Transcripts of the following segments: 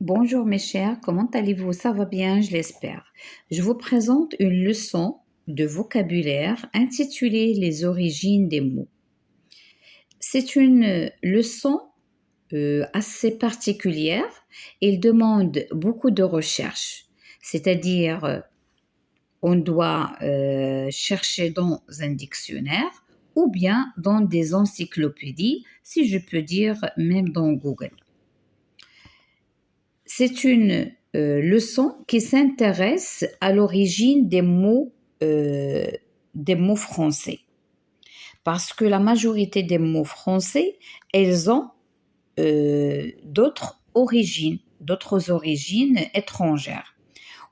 Bonjour mes chers, comment allez-vous? Ça va bien, je l'espère. Je vous présente une leçon de vocabulaire intitulée Les origines des mots. C'est une leçon assez particulière. Il demande beaucoup de recherche, c'est-à-dire on doit chercher dans un dictionnaire ou bien dans des encyclopédies, si je peux dire même dans Google. C'est une leçon qui s'intéresse à l'origine euh, des mots français. Parce que la majorité des mots français, elles ont d'autres origines étrangères.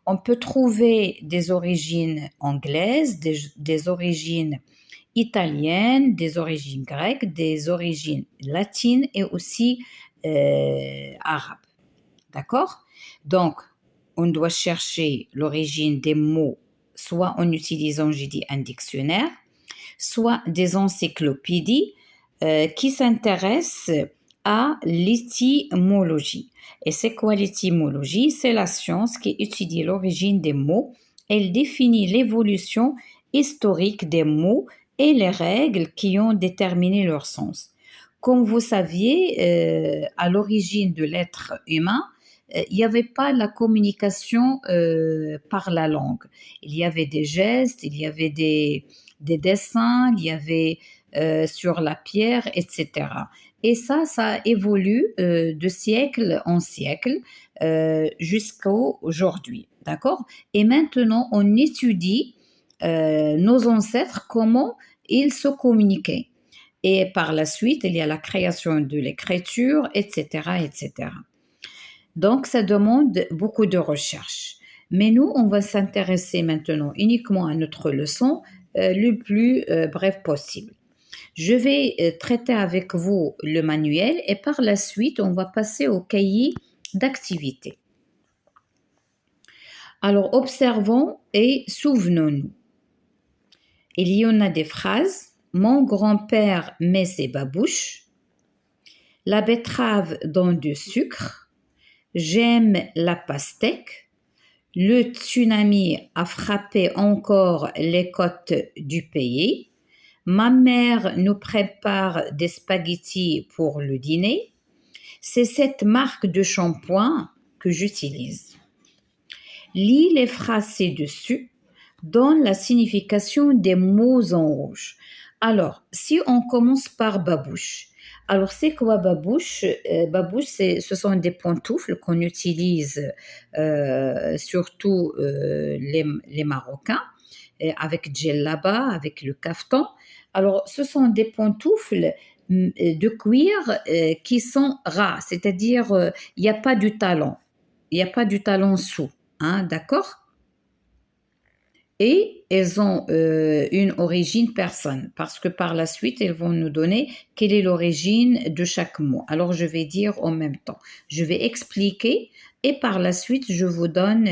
On peut trouver des origines anglaises, des origines italiennes, des origines grecques, des origines latines et aussi arabes. D'accord? Donc, on doit chercher l'origine des mots, soit en utilisant, j'ai dit, un dictionnaire, soit des encyclopédies qui s'intéressent à l'étymologie. Et c'est quoi l'étymologie? C'est la science qui étudie l'origine des mots. Elle définit l'évolution historique des mots et les règles qui ont déterminé leur sens. Comme vous saviez, à l'origine de l'être humain, il n'y avait pas la communication par la langue. Il y avait des gestes, il y avait des dessins, il y avait sur la pierre, etc. Et ça évolue de siècle en siècle jusqu'à aujourd'hui. D'accord? Et maintenant, on étudie nos ancêtres, comment ils se communiquaient. Et par la suite, il y a la création de l'écriture, etc., etc. Donc, ça demande beaucoup de recherche. Mais nous, on va s'intéresser maintenant uniquement à notre leçon le plus bref possible. Je vais traiter avec vous le manuel et par la suite, on va passer au cahier d'activité. Alors, observons et souvenons-nous. Il y en a des phrases. Mon grand-père met ses babouches. La betterave dans du sucre. J'aime la pastèque. Le tsunami a frappé encore les côtes du pays. Ma mère nous prépare des spaghettis pour le dîner. C'est cette marque de shampoing que j'utilise. Lis les phrases ci-dessus. Donne la signification des mots en rouge. Alors, si on commence par babouche. Alors, c'est quoi babouche? Babouche, ce sont des pantoufles qu'on utilise surtout les Marocains, avec djellaba, avec le kaftan. Alors, ce sont des pantoufles de cuir qui sont ras, c'est-à-dire il n'y a pas du talon. Il n'y a pas du talon sous, hein, d'accord? Et elles ont une origine persane, parce que par la suite, elles vont nous donner quelle est l'origine de chaque mot. Alors, je vais dire en même temps. Je vais expliquer et par la suite, je vous donne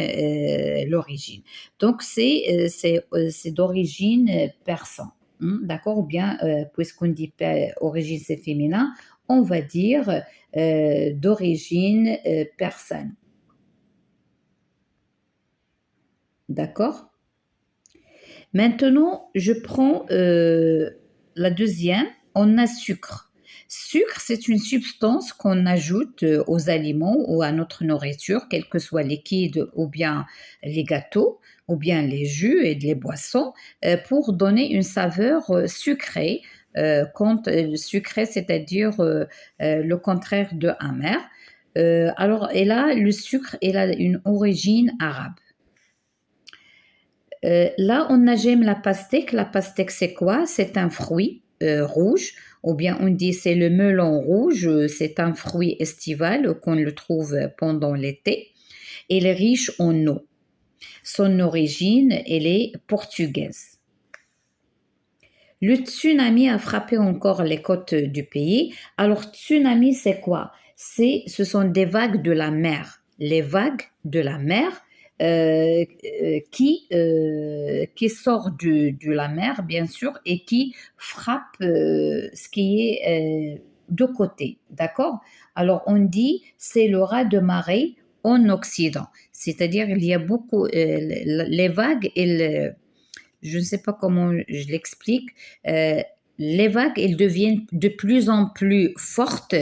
l'origine. Donc, c'est d'origine persane. D'accord? Ou bien, puisqu'on dit origine, c'est féminin, on va dire d'origine persane. D'accord? Maintenant, je prends la deuxième. On a sucre. Sucre, c'est une substance qu'on ajoute aux aliments ou à notre nourriture, quel que soit liquide ou bien les gâteaux ou bien les jus et les boissons, pour donner une saveur sucrée. Sucré, c'est-à-dire le contraire de amer. Alors, et là, le sucre, il a une origine arabe. Là, on a j'aime la pastèque. La pastèque, c'est quoi? C'est un fruit rouge, ou bien on dit c'est le melon rouge. C'est un fruit estival qu'on le trouve pendant l'été. Il est riche en eau. Son origine, elle est portugaise. Le tsunami a frappé encore les côtes du pays. Alors, tsunami, c'est quoi? Ce sont des vagues de la mer. Les vagues de la mer qui sort de la mer, bien sûr, et qui frappe ce qui est de côté, d'accord? Alors, on dit c'est le raz de marée en Occident. C'est-à-dire, il y a beaucoup, les vagues, je ne sais pas comment je l'explique, les vagues, elles deviennent de plus en plus fortes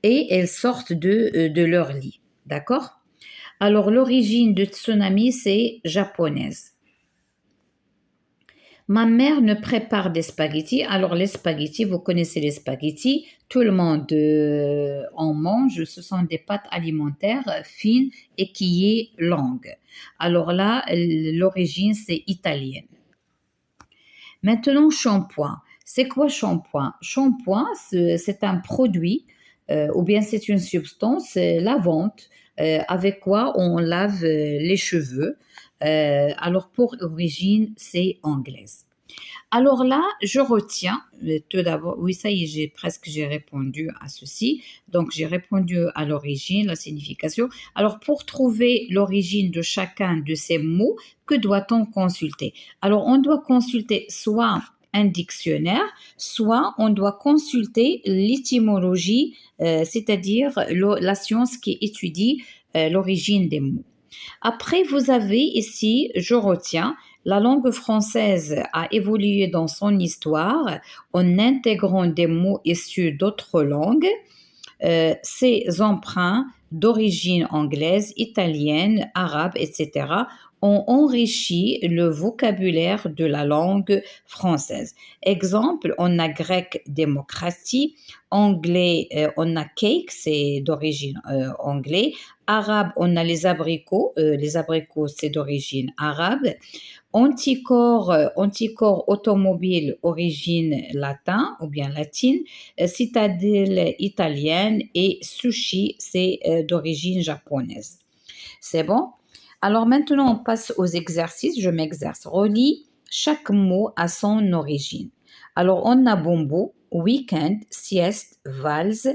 et elles sortent de leur lit. D'accord? Alors, l'origine du tsunami, c'est japonaise. Ma mère ne prépare des spaghettis. Alors, les spaghettis, vous connaissez les spaghettis, tout le monde en mange. Ce sont des pâtes alimentaires fines et qui est longue. Alors là, l'origine, c'est italienne. Maintenant, shampoing. C'est quoi shampoing? Shampoing, c'est un produit ou bien c'est une substance lavante avec quoi on lave les cheveux. Alors, pour origine, c'est anglaise. Alors là, je retiens tout d'abord, oui, ça y est, j'ai répondu à ceci. Donc, j'ai répondu à l'origine, la signification. Alors, pour trouver l'origine de chacun de ces mots, que doit-on consulter? Alors, on doit consulter soit un dictionnaire, soit on doit consulter l'étymologie, c'est-à-dire la science qui étudie l'origine des mots. Après, vous avez ici, je retiens, la langue française a évolué dans son histoire en intégrant des mots issus d'autres langues. Ces emprunts d'origine anglaise, italienne, arabe, etc., ont enrichi le vocabulaire de la langue française. Exemple, on a grec démocratie, anglais, on a cake, c'est d'origine anglais, arabe, on a les abricots c'est d'origine arabe, anticorps automobile, origine latin ou bien latine, citadelle italienne et sushi, c'est d'origine japonaise. C'est bon? Alors maintenant, on passe aux exercices. Je m'exerce. Relis chaque mot à son origine. Alors, on a bombo, week-end, sieste, valse,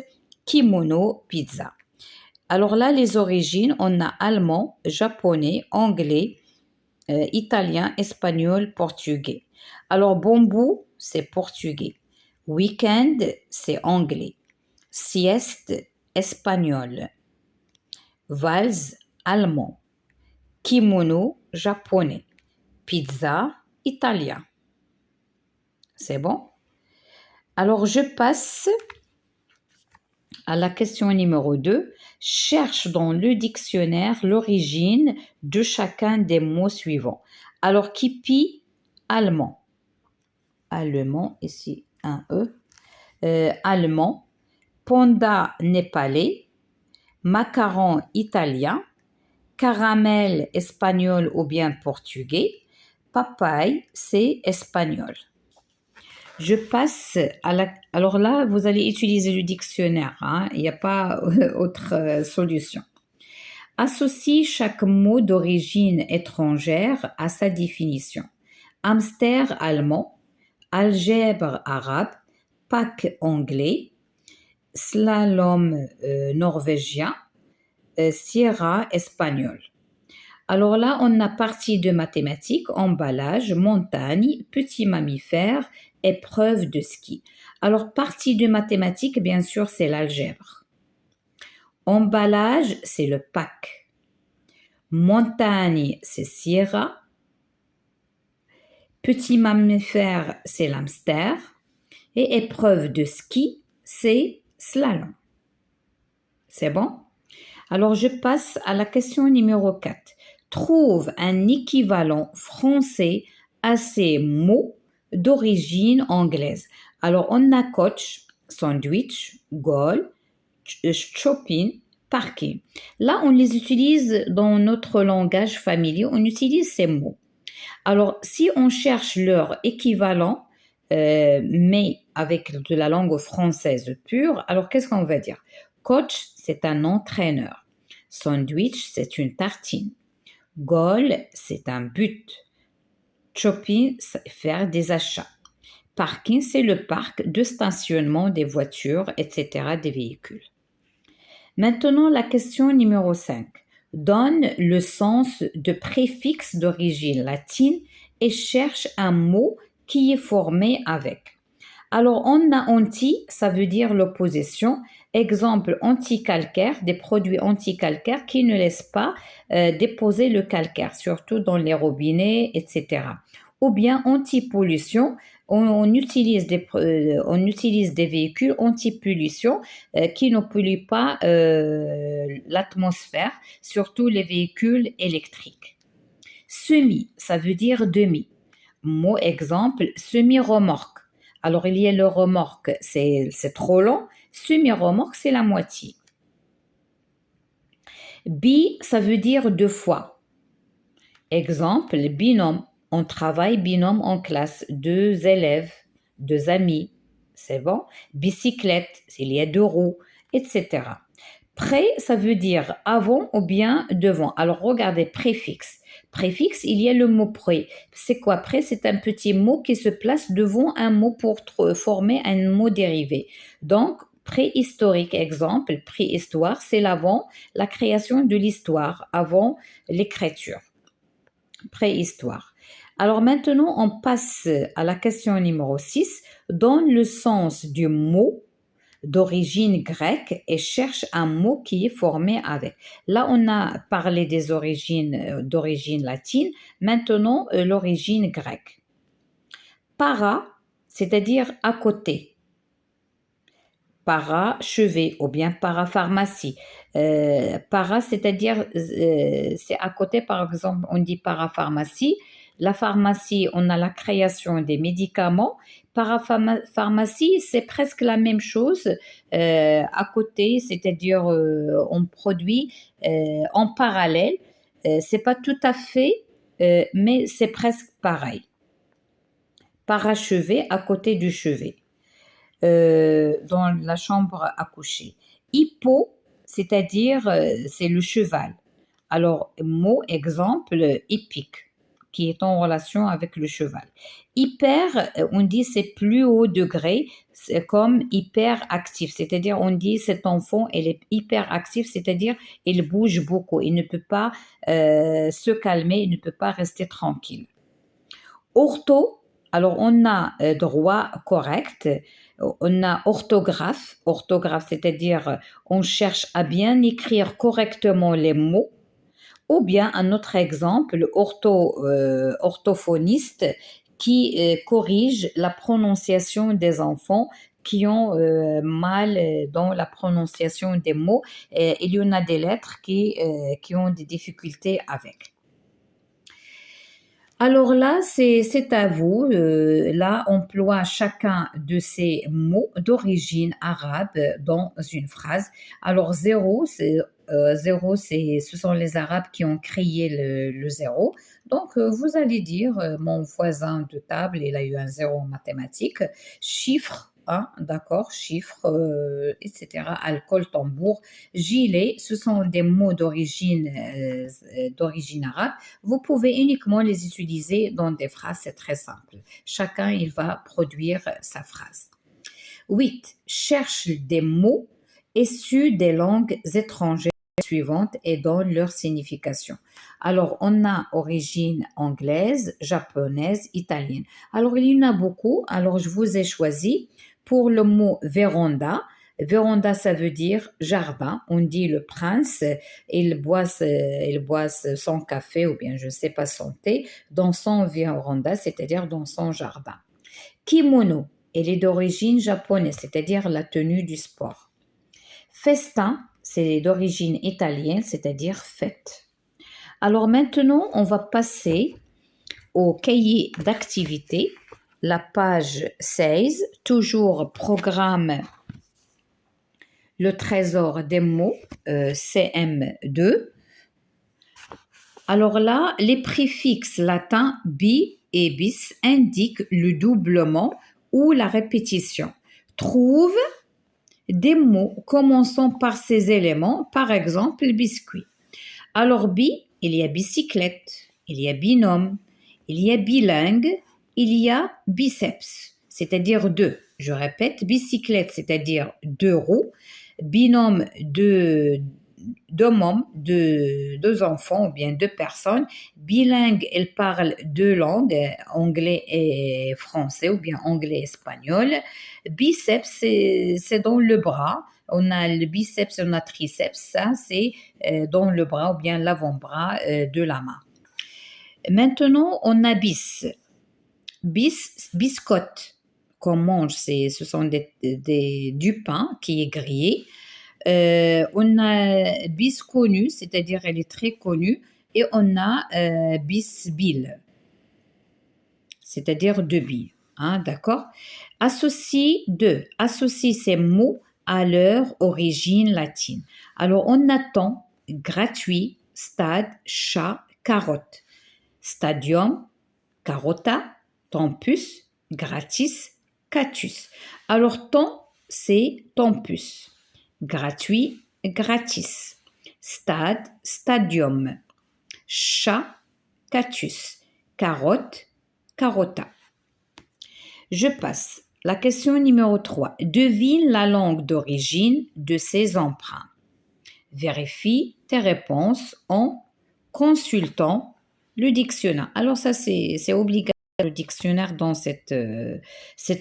kimono, pizza. Alors là, les origines, on a allemand, japonais, anglais, italien, espagnol, portugais. Alors, bombo, c'est portugais. Week-end, c'est anglais. Sieste, espagnol. Valse, allemand. Kimono, japonais. Pizza, italien. C'est bon? Alors, je passe à la question numéro 2. Cherche dans le dictionnaire l'origine de chacun des mots suivants. Alors, kipi, allemand. Allemand, ici un E. Allemand. Panda, népalais. Macaron, italien. Caramel, espagnol ou bien portugais. Papaye, c'est espagnol. Je passe à la... Alors là, vous allez utiliser le dictionnaire. Hein? Il n'y a pas autre solution. Associe chaque mot d'origine étrangère à sa définition. Hamster allemand, algèbre arabe, Pâques anglais, slalom norvégien, Sierra espagnol. Alors là, on a partie de mathématiques, emballage, montagne, petits mammifères, épreuve de ski. Alors, partie de mathématiques, bien sûr, c'est l'algèbre. Emballage, c'est le Pâques. Montagne, c'est Sierra. Petit mammifère, c'est l'hamster. Et épreuve de ski, c'est slalom. C'est bon? Alors, je passe à la question numéro 4. Trouve un équivalent français à ces mots d'origine anglaise. Alors, on a coach, sandwich, goal, shopping, parking. Là, on les utilise dans notre langage familier, on utilise ces mots. Alors, si on cherche leur équivalent, mais avec de la langue française pure, alors qu'est-ce qu'on va dire? Coach, c'est un entraîneur. Sandwich, c'est une tartine. Goal, c'est un but. Shopping, c'est faire des achats. Parking, c'est le parc de stationnement des voitures, etc., des véhicules. Maintenant, la question numéro 5. Donne le sens de préfixe d'origine latine et cherche un mot qui est formé avec. Alors, on a anti, ça veut dire l'opposition. Exemple, anticalcaire, des produits anticalcaires qui ne laissent pas déposer le calcaire, surtout dans les robinets, etc. Ou bien antipollution, on utilise des véhicules antipollution qui ne polluent pas l'atmosphère, surtout les véhicules électriques. Semi, ça veut dire demi. Mot exemple, semi-remorque. Alors, il y a le remorque, c'est trop long. Semi-remorque, c'est la moitié. Bi, ça veut dire deux fois. Exemple, binôme. On travaille binôme en classe. Deux élèves, deux amis. C'est bon. Bicyclette, il y a deux roues, etc. Près, ça veut dire avant ou bien devant. Alors, regardez, préfixe. Préfixe, il y a le mot près. C'est quoi près? C'est un petit mot qui se place devant un mot pour former un mot dérivé. Donc, préhistorique, exemple, préhistoire, c'est l'avant, la création de l'histoire, avant l'écriture. Préhistoire. Alors maintenant, on passe à la question numéro 6. Donne le sens du mot d'origine grecque et cherche un mot qui est formé avec. Là, on a parlé des origines d'origine latine. Maintenant, l'origine grecque. Para, c'est-à-dire à côté. Parachevet ou bien parapharmacie. Para, c'est-à-dire c'est à côté, par exemple, on dit parapharmacie. La pharmacie, on a la création des médicaments. Parapharmacie, c'est presque la même chose à côté, c'est-à-dire on produit en parallèle. C'est pas tout à fait, mais c'est presque pareil. Parachevet à côté du chevet. Dans la chambre à coucher. Hippo, c'est-à-dire c'est le cheval. Alors, mot exemple, hippique, qui est en relation avec le cheval. Hyper, on dit c'est plus haut degré, c'est comme hyperactif, c'est-à-dire on dit cet enfant, il est hyperactif, c'est-à-dire il bouge beaucoup, il ne peut pas se calmer, il ne peut pas rester tranquille. Ortho, alors on a droit correct, on a orthographe, orthographe, c'est-à-dire on cherche à bien écrire correctement les mots, ou bien un autre exemple, orthophoniste qui corrige la prononciation des enfants qui ont mal dans la prononciation des mots. Il y en a des lettres qui ont des difficultés avec. Alors là, c'est à vous. Là, emploie chacun de ces mots d'origine arabe dans une phrase. Alors, zéro, ce sont les Arabes qui ont créé le zéro. Donc, vous allez dire, mon voisin de table, il a eu un zéro en mathématiques. Chiffre, hein, d'accord, chiffre, etc. Alcool, tambour, gilet, ce sont des mots d'origine arabe. Vous pouvez uniquement les utiliser dans des phrases, c'est très simple. Chacun, il va produire sa phrase. 8. Cherche des mots issus des langues étrangères suivantes et donne leur signification. Alors, on a origine anglaise, japonaise, italienne. Alors, il y en a beaucoup. Alors, je vous ai choisi pour le mot véranda. Véranda, ça veut dire jardin. On dit le prince, il boit son café ou bien je ne sais pas son thé dans son véranda, c'est-à-dire dans son jardin. Kimono, elle est d'origine japonaise, c'est-à-dire la tenue du sport. Festin, c'est d'origine italienne, c'est-à-dire fête. Alors maintenant, on va passer au cahier d'activité, la page 16, toujours programme le trésor des mots, CM2. Alors là, les préfixes latins bi et bis indiquent le doublement ou la répétition. Trouve des mots commençant par ces éléments, par exemple biscuit. Alors bi, il y a bicyclette, il y a binôme, il y a bilingue, il y a biceps, c'est-à-dire deux. Je répète, bicyclette, c'est-à-dire deux roues, binôme, deux deux mômes, deux enfants ou bien deux personnes bilingues, elles parlent deux langues, anglais et français ou bien anglais et espagnol. Biceps, c'est dans le bras. On a le biceps et on a triceps. Ça, c'est dans le bras ou bien l'avant-bras de la main. Maintenant, on a biscotte qu'on mange. Ce sont du pain qui est grillé. On a bis connue, c'est-à-dire elle est très connue. Et on a bisbille, c'est-à-dire deux billes. Hein, d'accord? Associe ces mots à leur origine latine. Alors, on attend gratuit, stade, chat, carotte. Stadium, carota, tempus, gratis, catus. Alors, temps, c'est tempus. Gratuit, gratis. Stade, stadium. Chat, catus. Carotte, carota. Je passe. La question numéro 3. Devine la langue d'origine de ces emprunts. Vérifie tes réponses en consultant le dictionnaire. Alors ça, c'est obligatoire, le dictionnaire dans cette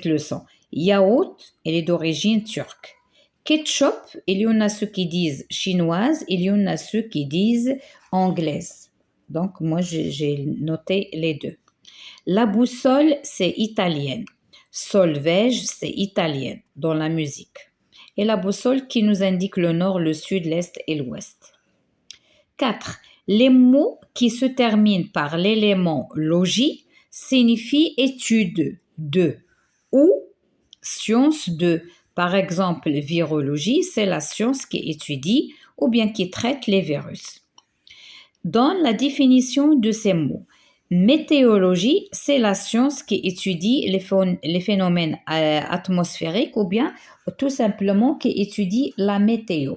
leçon. Yaourt, elle est d'origine turque. Ketchup, il y en a ceux qui disent chinoise, il y en a ceux qui disent anglaise. Donc, moi, j'ai noté les deux. La boussole, c'est italienne. Solfège, c'est italienne dans la musique. Et la boussole qui nous indique le nord, le sud, l'est et l'ouest. 4. Les mots qui se terminent par l'élément logis signifient étude de ou science de. Par exemple, virologie, c'est la science qui étudie ou bien qui traite les virus. Donne la définition de ces mots. Météorologie, c'est la science qui étudie les phénomènes atmosphériques ou bien tout simplement qui étudie la météo.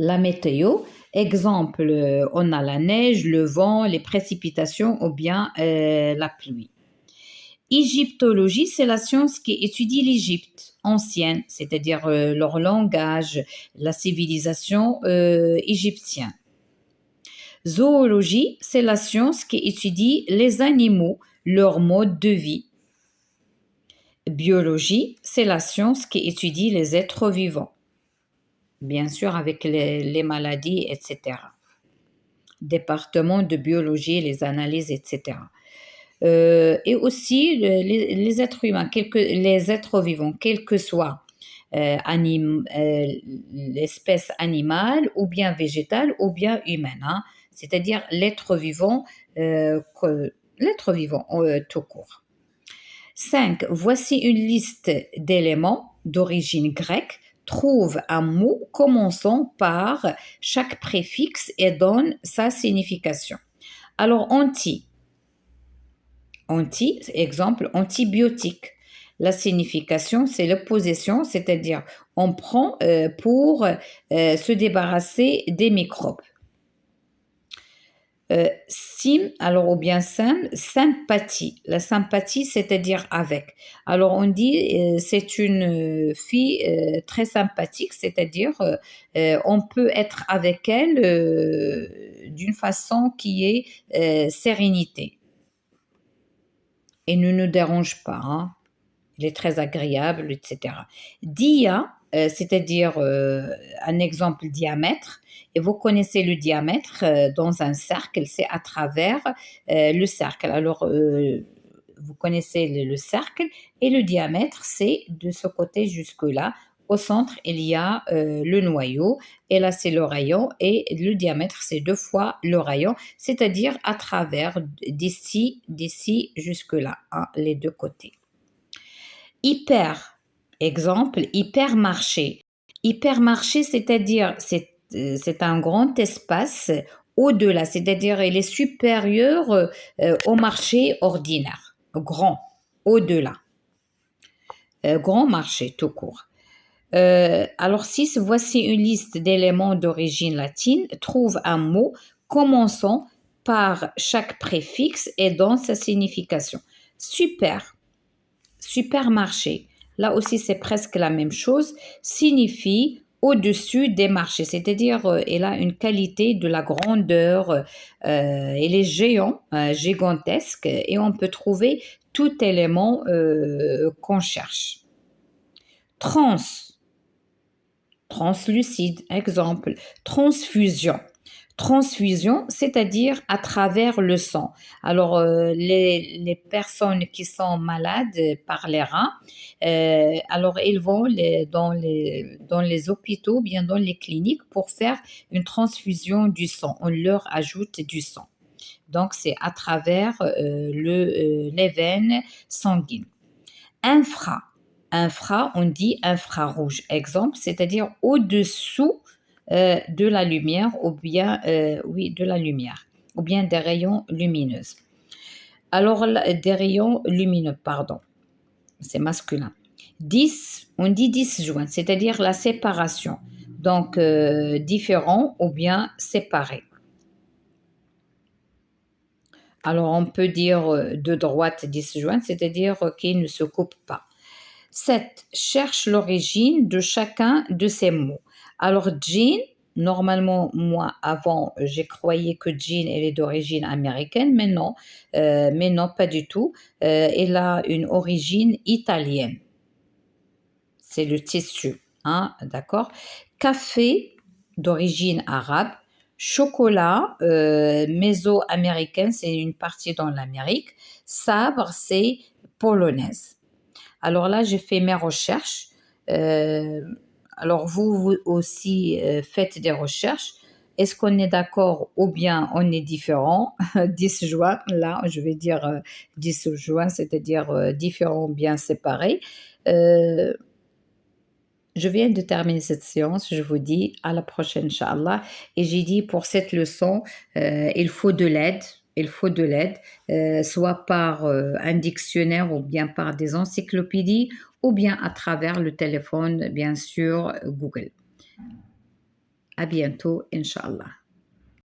La météo, exemple, on a la neige, le vent, les précipitations ou bien la pluie. Égyptologie, c'est la science qui étudie l'Égypte ancienne, c'est-à-dire leur langage, la civilisation égyptienne. Zoologie, c'est la science qui étudie les animaux, leur mode de vie. Biologie, c'est la science qui étudie les êtres vivants, bien sûr avec les maladies, etc. Département de biologie, les analyses, etc. Et aussi les êtres humains, les êtres vivants, quelle que soit l'espèce animale ou bien végétale ou bien humaine, hein, c'est-à-dire l'être vivant tout court. 5. Voici une liste d'éléments d'origine grecque. Trouve un mot commençant par chaque préfixe et donne sa signification. Alors, anti, exemple, antibiotique. La signification, c'est l'opposition, c'est-à-dire on prend pour se débarrasser des microbes. Alors ou bien sympathie. La sympathie, c'est-à-dire avec. Alors on dit c'est une fille très sympathique, c'est-à-dire on peut être avec elle d'une façon qui est sérénité et ne nous dérange pas. Hein. Il est très agréable, etc. Dia, c'est-à-dire un exemple diamètre, et vous connaissez le diamètre dans un cercle, c'est à travers le cercle. Alors, vous connaissez le cercle et le diamètre, c'est de ce côté jusque-là. Au centre, il y a le noyau et là, c'est le rayon et le diamètre, c'est 2 fois le rayon, c'est-à-dire à travers d'ici jusque-là, hein, les deux côtés. Hyper, exemple, hypermarché. Hypermarché, c'est-à-dire c'est un grand espace au-delà, c'est-à-dire il est supérieur au marché ordinaire, grand, au-delà. Grand marché, tout court. Alors 6, voici une liste d'éléments d'origine latine. Trouve un mot commençant par chaque préfixe et donne sa signification. Super. Supermarché. là aussi c'est presque la même chose, signifie au-dessus des marchés, c'est-à-dire elle a une qualité de la grandeur, elle est gigantesque et on peut trouver tout élément qu'on cherche. Trans, translucide, exemple, transfusion. Transfusion, c'est-à-dire à travers le sang. Alors, les personnes qui sont malades par les reins, alors ils vont dans les hôpitaux, bien dans les cliniques pour faire une transfusion du sang. On leur ajoute du sang. Donc, c'est à travers les veines sanguines. Infra. Infra, on dit infrarouge. Exemple, c'est-à-dire au-dessous de la lumière ou bien, oui, de la lumière ou bien des rayons lumineux. Alors, des rayons lumineux, pardon, c'est masculin. 10, on dit disjoint, c'est-à-dire la séparation. Donc, différent ou bien séparé. Alors, on peut dire de droite disjointe, c'est-à-dire qu'il ne se coupe pas. 7. Cherche l'origine de chacun de ces mots. Alors, jean, normalement, moi, avant, j'ai croyais que jean, elle est d'origine américaine, mais non, pas du tout. Elle a une origine italienne. C'est le tissu, hein, d'accord? Café, d'origine arabe. Chocolat, méso-américain, c'est une partie dans l'Amérique. Sabre, c'est polonaise. Alors là, j'ai fait mes recherches. Euh, alors vous aussi faites des recherches. Est-ce qu'on est d'accord ou bien on est différent? 10 juin, là, je vais dire 10 juin, c'est-à-dire différent, bien séparés. Euh, je viens de terminer cette séance. Je vous dis à la prochaine, Inch'Allah. Et j'ai dit pour cette leçon, il faut de l'aide. Il faut de l'aide, soit par un dictionnaire ou bien par des encyclopédies ou bien à travers le téléphone, bien sûr, Google. À bientôt, Inch'Allah.